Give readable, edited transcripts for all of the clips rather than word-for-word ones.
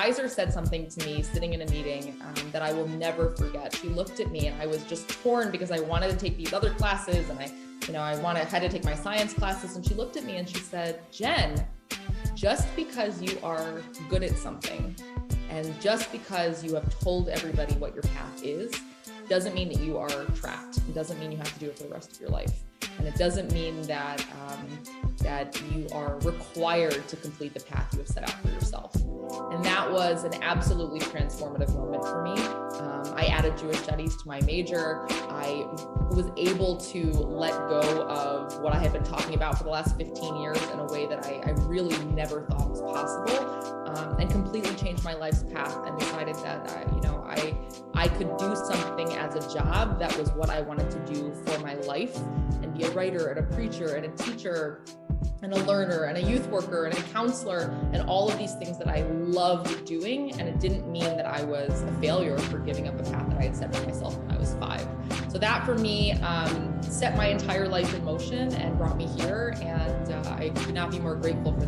advisor said something to me sitting in a meeting that I will never forget. She looked at me and I was just torn because I wanted to take these other classes and I had to take my science classes. And she looked at me and she said, Jen, just because you are good at something and just because you have told everybody what your path is, doesn't mean that you are trapped. It doesn't mean you have to do it for the rest of your life. And it doesn't mean that you are required to complete the path you have set out for yourself. And that was an absolutely transformative moment for me. I added Jewish studies to my major. I was able to let go of what I had been talking about for the last 15 years in a way that I really never thought was possible, and completely changed my life's path and decided that I could do something as a job that was what I wanted to do for my life, and be a writer and a preacher and a teacher and a learner and a youth worker and a counselor and all of these things that I loved doing. And it didn't mean that I was a failure for giving up a path that I had set for myself when I was 5. So that for me set my entire life in motion and brought me here. And I could not be more grateful for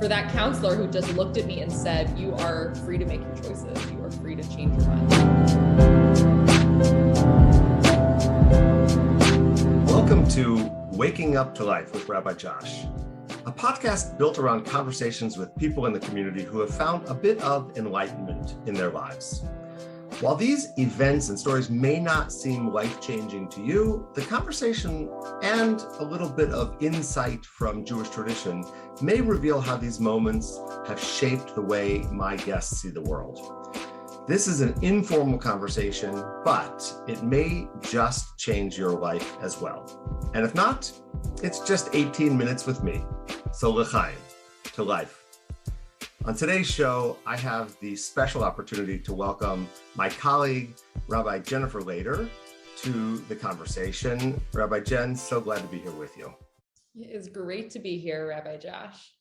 that counselor who just looked at me and said, you are free to make your choices. You are free to change your mind. Welcome to Waking Up to Life with Rabbi Josh, a podcast built around conversations with people in the community who have found a bit of enlightenment in their lives. While these events and stories may not seem life-changing to you, the conversation and a little bit of insight from Jewish tradition may reveal how these moments have shaped the way my guests see the world. This is an informal conversation, but it may just change your life as well. And if not, it's just 18 minutes with me. So l'chaim, to life. On today's show, I have the special opportunity to welcome my colleague, Rabbi Jen Lader, to the conversation. Rabbi Jen, so glad to be here with you. It is great to be here, Rabbi Josh.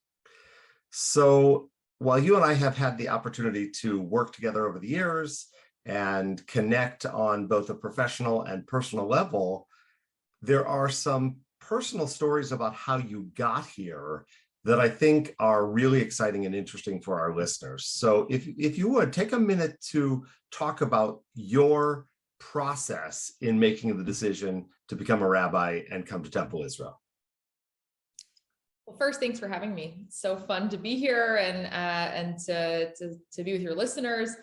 So while you and I have had the opportunity to work together over the years and connect on both a professional and personal level, there are some personal stories about how you got here that I think are really exciting and interesting for our listeners. So if you would, take a minute to talk about your process in making the decision to become a rabbi and come to Temple Israel. Well, first, thanks for having me. It's so fun to be here and to be with your listeners.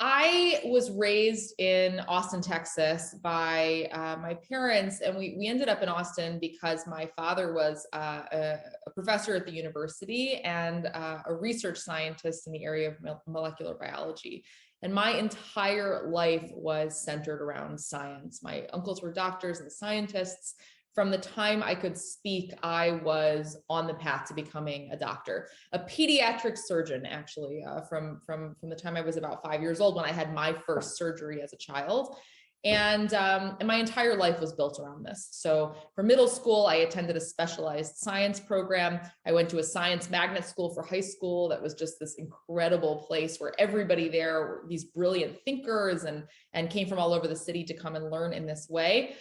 I was raised in Austin, Texas by my parents, and we ended up in Austin because my father was a professor at the university and a research scientist in the area of molecular biology. And my entire life was centered around science. My uncles were doctors and scientists. From the time I could speak, I was on the path to becoming a doctor, a pediatric surgeon, actually, from the time I was about 5 years old when I had my first surgery as a child. And my entire life was built around this. So for middle school, I attended a specialized science program. I went to a science magnet school for high school. That was just this incredible place where everybody there were these brilliant thinkers and came from all over the city to come and learn in this way.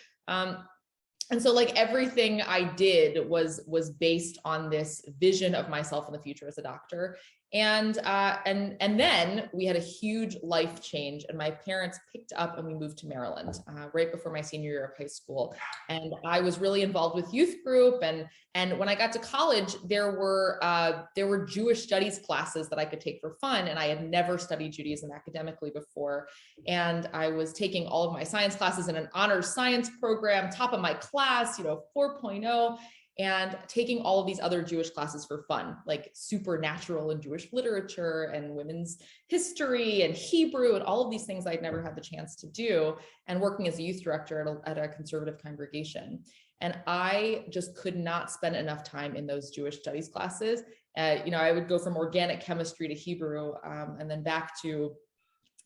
And so like everything I did was based on this vision of myself in the future as a doctor. And then we had a huge life change, and my parents picked up and we moved to Maryland right before my senior year of high school. And I was really involved with youth group. And when I got to college, there were Jewish studies classes that I could take for fun. And I had never studied Judaism academically before. And I was taking all of my science classes in an honors science program, top of my class, 4.0. And taking all of these other Jewish classes for fun, like supernatural and Jewish literature and women's history and Hebrew and all of these things I'd never had the chance to do, and working as a youth director at a conservative congregation. And I just could not spend enough time in those Jewish studies classes. I would go from organic chemistry to Hebrew and then back to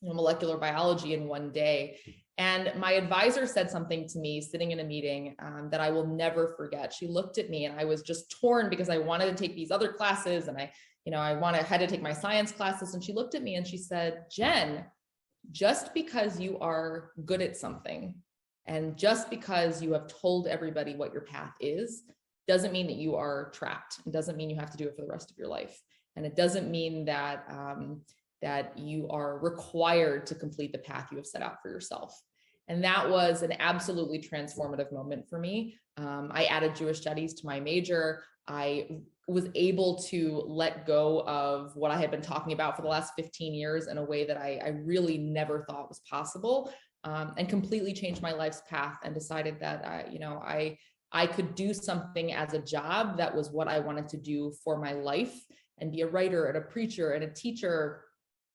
molecular biology in one day. And my advisor said something to me sitting in a meeting that I will never forget. She looked at me and I was just torn because I wanted to take these other classes and I had to take my science classes. And she looked at me and she said, Jen, just because you are good at something and just because you have told everybody what your path is, doesn't mean that you are trapped. It doesn't mean you have to do it for the rest of your life. And it doesn't mean that, that you are required to complete the path you have set out for yourself. And that was an absolutely transformative moment for me. I added Jewish studies to my major. I was able to let go of what I had been talking about for the last 15 years in a way that I really never thought was possible, and completely changed my life's path, and decided that, I could do something as a job that was what I wanted to do for my life, and be a writer and a preacher and a teacher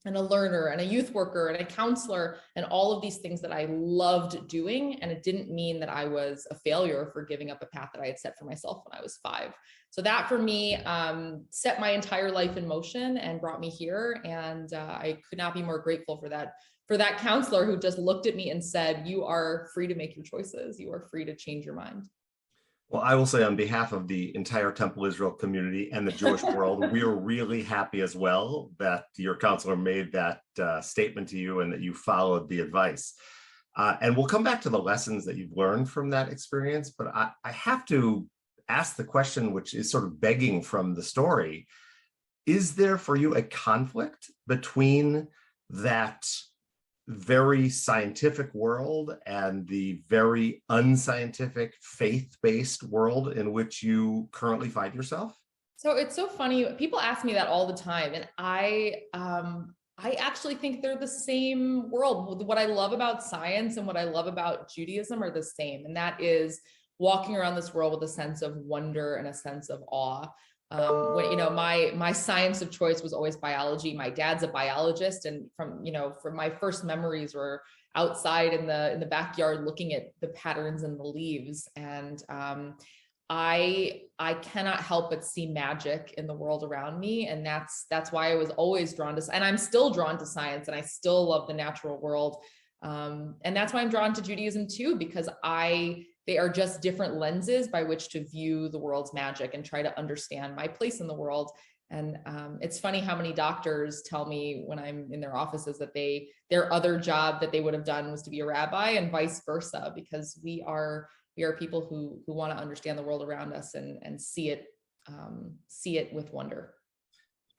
and a learner and a youth worker and a counselor and all of these things that I loved doing. And it didn't mean that I was a failure for giving up a path that I had set for myself when I was 5. So that for me set my entire life in motion and brought me here. And I could not be more grateful for that counselor who just looked at me and said, you are free to make your choices. You are free to change your mind. Well, I will say on behalf of the entire Temple Israel community and the Jewish world, we are really happy as well that your counselor made that statement to you and that you followed the advice. And we'll come back to the lessons that you've learned from that experience, but I have to ask the question, which is sort of begging from the story. Is there for you a conflict between that very scientific world and the very unscientific faith-based world in which you currently find yourself? So it's so funny. People ask me that all the time. And I actually think they're the same world. What I love about science and what I love about Judaism are the same. And that is walking around this world with a sense of wonder and a sense of awe. My science of choice was always biology. My dad's a biologist, and from my first memories were outside in the backyard looking at the patterns in the leaves. And I cannot help but see magic in the world around me. And that's why I was always drawn to, and I'm still drawn to science, and I still love the natural world. And that's why I'm drawn to Judaism too, because they are just different lenses by which to view the world's magic and try to understand my place in the world. And it's funny how many doctors tell me when I'm in their offices that their other job that they would have done was to be a rabbi, and vice versa, because we are people who want to understand the world around us and see it with wonder.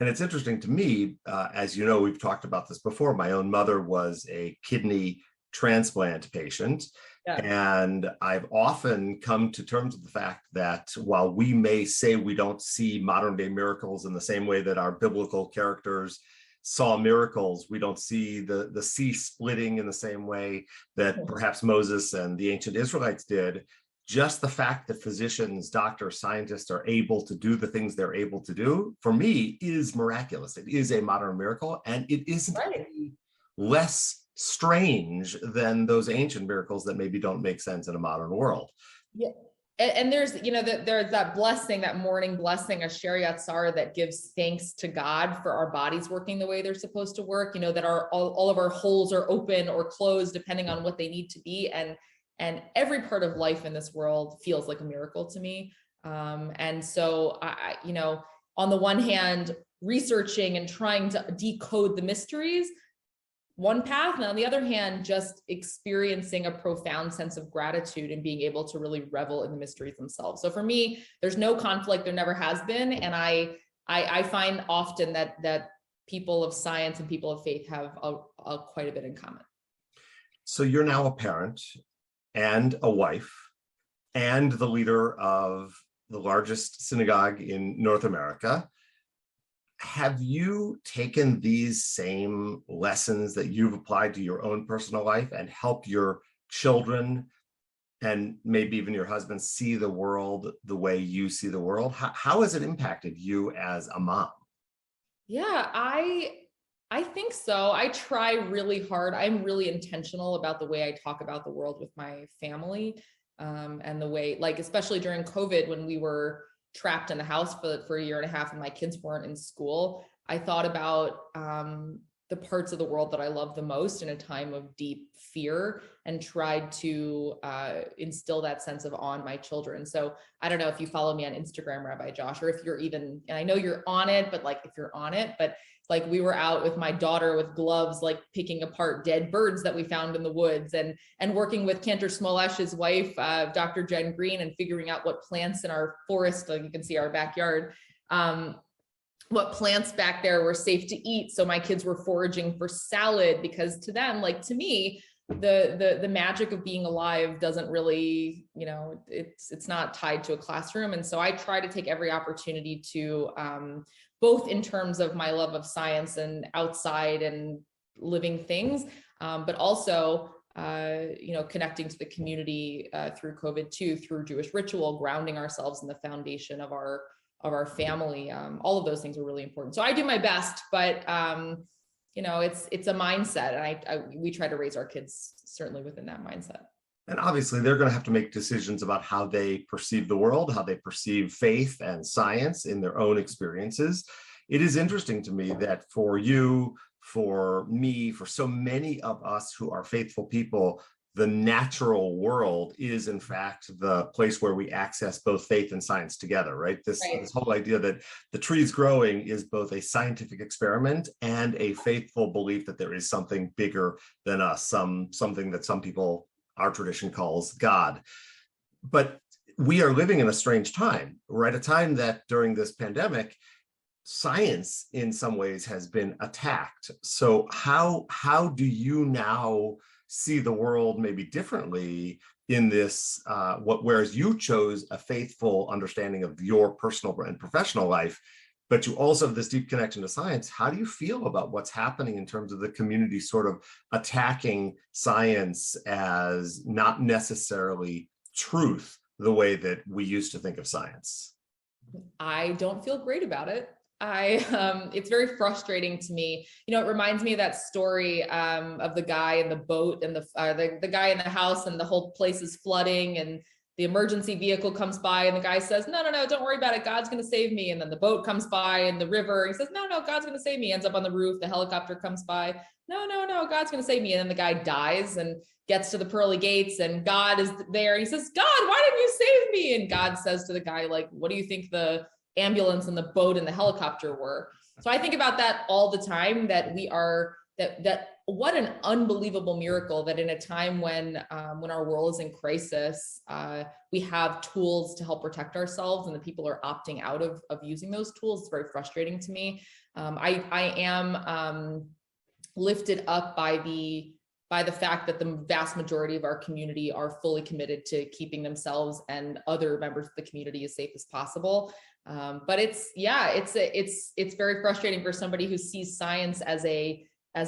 And it's interesting to me, as you know, we've talked about this before. My own mother was a kidney transplant patient. Yeah. And I've often come to terms with the fact that while we may say we don't see modern day miracles in the same way that our biblical characters saw miracles, we don't see the sea splitting in the same way that perhaps Moses and the ancient Israelites did. Just the fact that physicians, doctors, scientists are able to do the things they're able to do, for me, is miraculous. It is a modern miracle, and it isn't any less strange than those ancient miracles that maybe don't make sense in a modern world. Yeah. And there's, there's that blessing, that morning blessing, a Shariat Sar, that gives thanks to God for our bodies working the way they're supposed to work, that all of our holes are open or closed depending on what they need to be. And every part of life in this world feels like a miracle to me. And so, on the one hand, researching and trying to decode the mysteries, one path, and on the other hand, just experiencing a profound sense of gratitude and being able to really revel in the mysteries themselves. So for me, there's no conflict, there never has been. And I find often that people of science and people of faith have quite a bit in common. So you're now a parent and a wife and the leader of the largest synagogue in North America. Have you taken these same lessons that you've applied to your own personal life and helped your children and maybe even your husband see the world the way you see the world? How has it impacted you as a mom? Yeah, I think so. I try really hard. I'm really intentional about the way I talk about the world with my family, and the way, especially during COVID, when we were trapped in the house for a year and a half and my kids weren't in school, I thought about the parts of the world that I love the most in a time of deep fear, and tried to instill that sense of awe in my children. So I don't know if you follow me on Instagram, Rabbi Josh, or if you're even, and I know you're on it, but if you're on it, but we were out with my daughter with gloves, picking apart dead birds that we found in the woods, and working with Cantor Smolesh's wife, Dr. Jen Green, and figuring out what plants in our forest, you can see our backyard, what plants back there were safe to eat. So my kids were foraging for salad, because to them, like to me, the magic of being alive doesn't really, it's not tied to a classroom. And so I try to take every opportunity to, both in terms of my love of science and outside and living things, but also, connecting to the community through COVID too, through Jewish ritual, grounding ourselves in the foundation of our family. All of those things are really important. So I do my best, but it's a mindset, and we try to raise our kids certainly within that mindset. And obviously, they're going to have to make decisions about how they perceive the world, how they perceive faith and science in their own experiences. It is interesting to me that for you, for me, for so many of us who are faithful people, the natural world is in fact the place where we access both faith and science together, right? This whole idea that the trees growing is both a scientific experiment and a faithful belief that there is something bigger than us, something that some people, our tradition calls God. But we are living in a strange time. We're at a time that during this pandemic, science in some ways has been attacked. So how do you now see the world maybe differently in this, whereas you chose a faithful understanding of your personal and professional life, but you also have this deep connection to science. How do you feel about what's happening in terms of the community sort of attacking science as not necessarily truth the way that we used to think of science? I don't feel great about it. It's very frustrating to me. It reminds me of that story of the guy in the boat and the guy in the house, and the whole place is flooding, and the emergency vehicle comes by, and the guy says, no, don't worry about it. God's going to save me. And then the boat comes by and the river, he says, no, God's going to save me. He ends up on the roof. The helicopter comes by. No, God's going to save me. And then the guy dies and gets to the pearly gates, and God is there. He says, God, why didn't you save me? And God says to the guy, like, what do you think the ambulance and the boat and the helicopter were? So I think about that all the time, that what an unbelievable miracle that in a time when our world is in crisis, we have tools to help protect ourselves, and the people are opting out of using those tools. It's very frustrating to me. I am lifted up by the fact that the vast majority of our community are fully committed to keeping themselves and other members of the community as safe as possible. But it's very frustrating for somebody who sees science as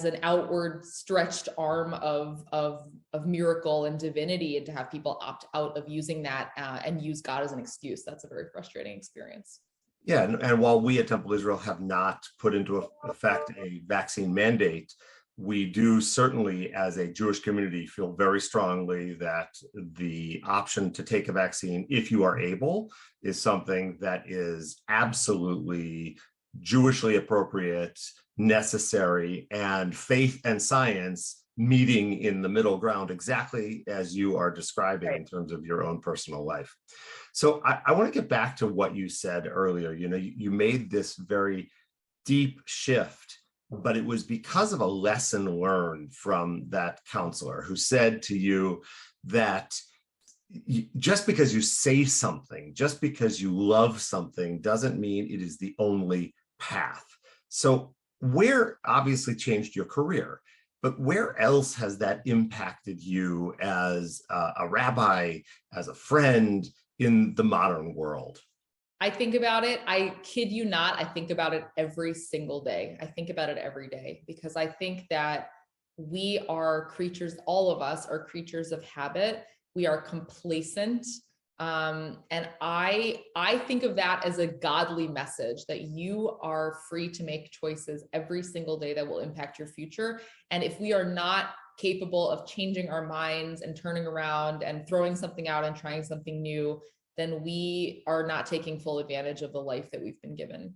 an outward stretched arm of miracle and divinity, and to have people opt out of using that and use God as an excuse. That's a very frustrating experience. Yeah, and while we at Temple Israel have not put into effect a vaccine mandate, we do certainly, as a Jewish community, feel very strongly that the option to take a vaccine, if you are able, is something that is absolutely Jewishly appropriate, necessary, and faith and science meeting in the middle ground, exactly as you are describing in terms of your own personal life. So I want to get back to what you said earlier. You made this very deep shift, but it was because of a lesson learned from that counselor who said to you that just because you say something, just because you love something, doesn't mean it is the only path. So where obviously changed your career, but where else has that impacted you as a rabbi, as a friend in the modern world? I think about it. I kid you not. I think about it every single day. I think about it every day, because I think that we are creatures, all of us are creatures of habit. We are complacent. And I think of that as a godly message, that you are free to make choices every single day that will impact your future. And if we are not capable of changing our minds and turning around and throwing something out and trying something new, then we are not taking full advantage of the life that we've been given.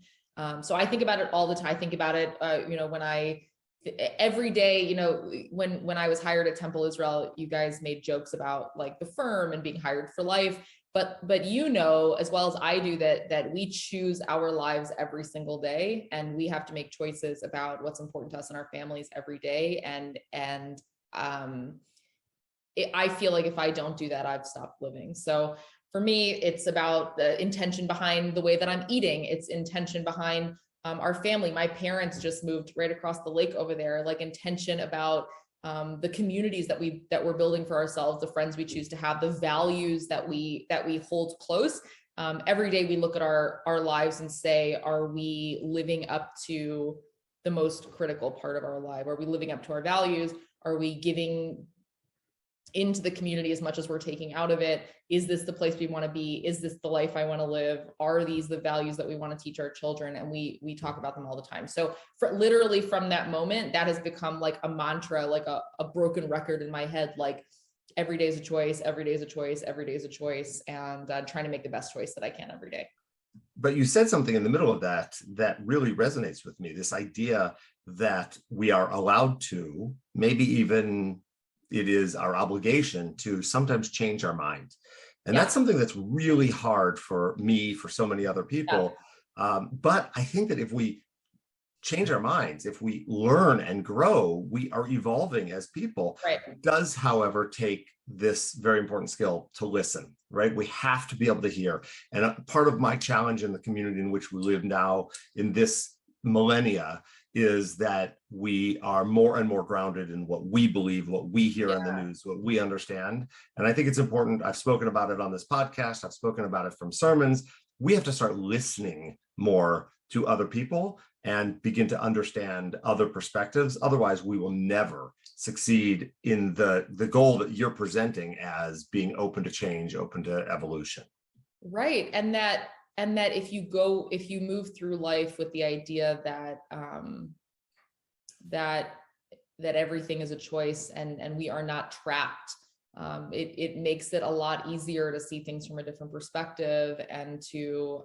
So I think about it all the time. I think about it, every day, when I was hired at Temple Israel, you guys made jokes about like the firm and being hired for life. But as well as I do, that we choose our lives every single day, and we have to make choices about what's important to us and our families every day. I feel like if I don't do that, I've stopped living. So for me, it's about the intention behind the way that I'm eating. It's intention behind our family, my parents just moved right across the lake over there, like intention about the communities that we're building for ourselves, the friends we choose to have, the values that we hold close. Every day we look at our lives and say, are we living up to the most critical part of our life? Are we living up to our values? Are we giving into the community as much as we're taking out of it? Is this the place we want to be? Is this the life I want to live? Are these the values that we want to teach our children? And we talk about them all the time. So literally from that moment, that has become like a mantra, like a broken record in my head, like every day is a choice, every day is a choice, every day is a choice, and trying to make the best choice that I can every day. But you said something in the middle of that really resonates with me, this idea that we are allowed to, maybe even it is our obligation to sometimes change our mind. And that's something that's really hard for me, for so many other people. But I think that if we change our minds, if we learn and grow, we are evolving as people. Right. It does, however, take this very important skill to listen, right? We have to be able to hear. And part of my challenge in the community in which we live now in this millennia is that we are more and more grounded in what we believe, what we hear on the news, what we understand. And I think it's important. I've spoken about it on this podcast. I've spoken about it from sermons. We have to start listening more to other people and begin to understand other perspectives. Otherwise, we will never succeed in the goal that you're presenting as being open to change, open to evolution. Right. And that if you move through life with the idea that that everything is a choice and we are not trapped, it makes it a lot easier to see things from a different perspective and to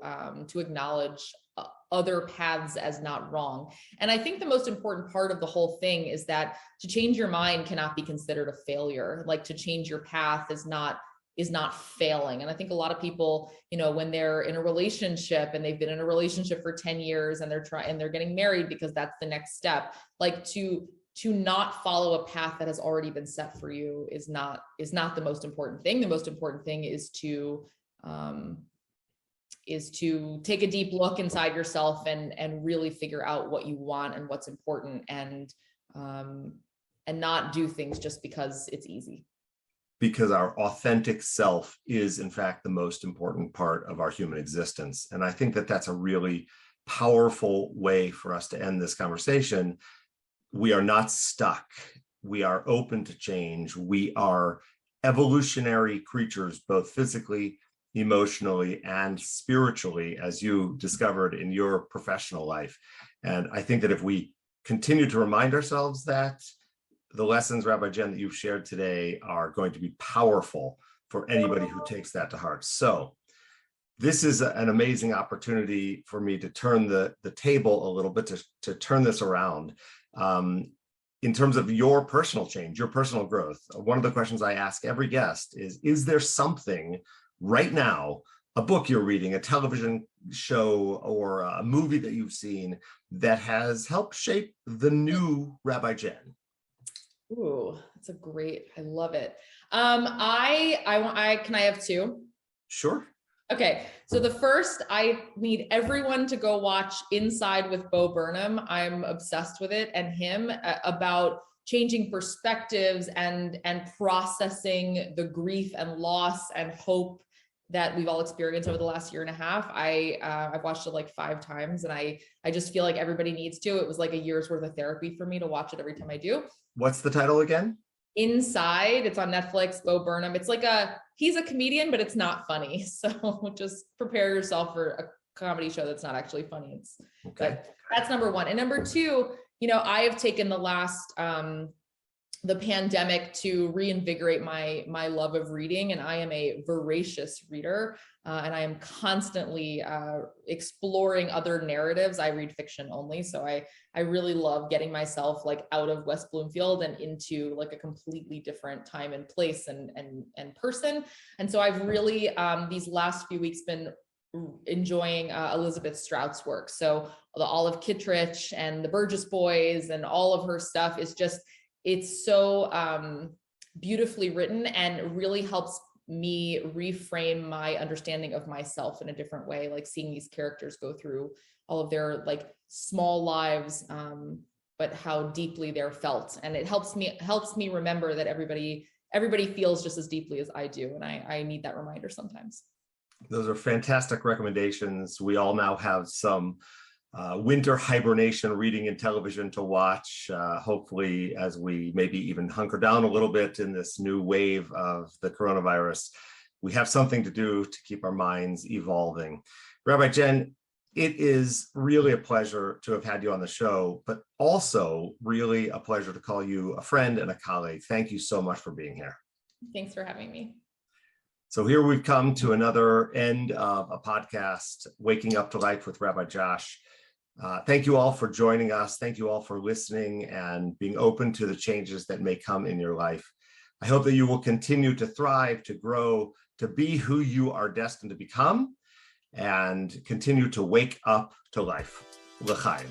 acknowledge other paths as not wrong. And I think the most important part of the whole thing is that to change your mind cannot be considered a failure. Like to change your path is not failing. And I think a lot of people, when they're in a relationship and they've been in a relationship for 10 years and they're getting married because that's the next step, like to not follow a path that has already been set for you is not the most important thing. The most important thing is to take a deep look inside yourself and really figure out what you want and what's important, and not do things just because it's easy. Because our authentic self is, in fact, the most important part of our human existence. And I think that that's a really powerful way for us to end this conversation. We are not stuck. We are open to change. We are evolutionary creatures, both physically, emotionally, and spiritually, as you discovered in your professional life. And I think that if we continue to remind ourselves that, the lessons, Rabbi Jen, that you've shared today are going to be powerful for anybody who takes that to heart. So this is an amazing opportunity for me to turn the table a little bit, to turn this around. In terms of your personal change, your personal growth, one of the questions I ask every guest is there something right now, a book you're reading, a television show, or a movie that you've seen that has helped shape the new Rabbi Jen? Ooh, that's I love it. Can I have two? Sure. Okay. So the first, I need everyone to go watch Inside with Bo Burnham. I'm obsessed with it, and him, about changing perspectives and processing the grief and loss and hope that we've all experienced over the last year and a half. I've watched it like 5 times, and I just feel like everybody needs to. It was like a year's worth of therapy for me to watch it every time I do. What's the title again? Inside. It's on Netflix. Bo Burnham. It's like he's a comedian, but it's not funny. So just prepare yourself for a comedy show that's not actually funny. But that's number one. And number two, I have taken the last the pandemic to reinvigorate my love of reading. And I am a voracious reader, and I am constantly exploring other narratives. I read fiction only. So I really love getting myself like out of West Bloomfield and into like a completely different time and place and person. And so I've really, these last few weeks been enjoying Elizabeth Strout's work. So the Olive Kittrich and the Burgess Boys and all of her stuff is just, it's so beautifully written and really helps me reframe my understanding of myself in a different way, like seeing these characters go through all of their like small lives, but how deeply they're felt. And it helps me remember that everybody feels just as deeply as I do. And I need that reminder sometimes. Those are fantastic recommendations. We all now have some winter hibernation reading and television to watch, hopefully as we maybe even hunker down a little bit in this new wave of the coronavirus. We have something to do to keep our minds evolving. Rabbi Jen, it is really a pleasure to have had you on the show, but also really a pleasure to call you a friend and a colleague. Thank you so much for being here. Thanks for having me. So here we've come to another end of a podcast, Waking Up to Life with Rabbi Josh. Thank you all for joining us. Thank you all for listening and being open to the changes that may come in your life. I hope that you will continue to thrive, to grow, to be who you are destined to become, and continue to wake up to life. L'chaim.